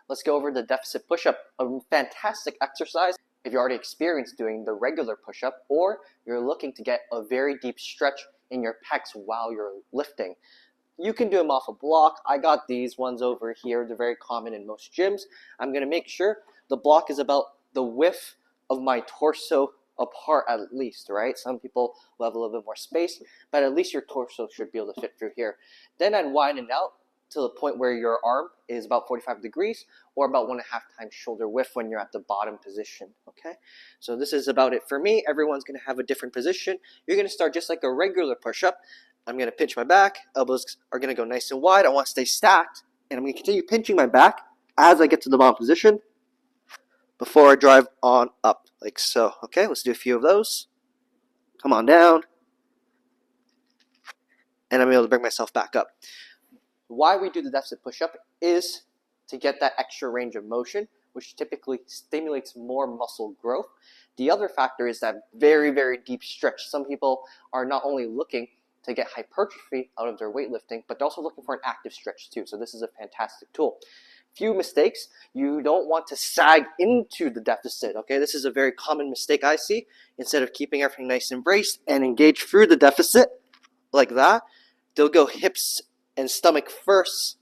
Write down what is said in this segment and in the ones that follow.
let's go over the deficit push-up, a fantastic exercise if you're already experienced doing the regular push-up or you're looking to get a very deep stretch in your pecs while you're lifting. You can do them off a block. I got these ones over here. They're very common in most gyms. I'm going to make sure the block is about the width of my torso apart at least, right? Some people will have a little bit more space, but at least your torso should be able to fit through here. Then I'd widen it out to the point where your arm is about 45 degrees or about 1.5 times shoulder width when you're at the bottom position, okay? So this is about it for me. Everyone's going to have a different position. You're going to start just like a regular push-up. I'm going to pinch my back. Elbows are going to go nice and wide. I want to stay stacked. And I'm going to continue pinching my back as I get to the bottom position before I drive on up, like so. Okay, let's do a few of those. Come on down. And I'm able to bring myself back up. Why we do the deficit push-up is to get that extra range of motion, which typically stimulates more muscle growth. The other factor is that very, very deep stretch. Some people are not only looking to get hypertrophy out of their weightlifting, but they're also looking for an active stretch too. So this is a fantastic tool. Few mistakes. You don't want to sag into the deficit, okay? This is a very common mistake I see. Instead of keeping everything nice and braced and engaged through the deficit like that, they'll go hips and stomach first,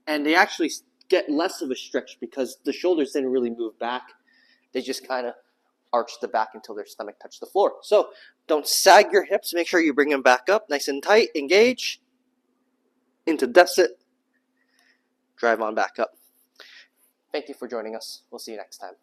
and they actually get less of a stretch because the shoulders didn't really move back. They just kind of arch the back until their stomach touched the floor. So don't sag your hips. Make sure you bring them back up nice and tight. Engage into deficit. Drive on back up. Thank you for joining us. We'll see you next time.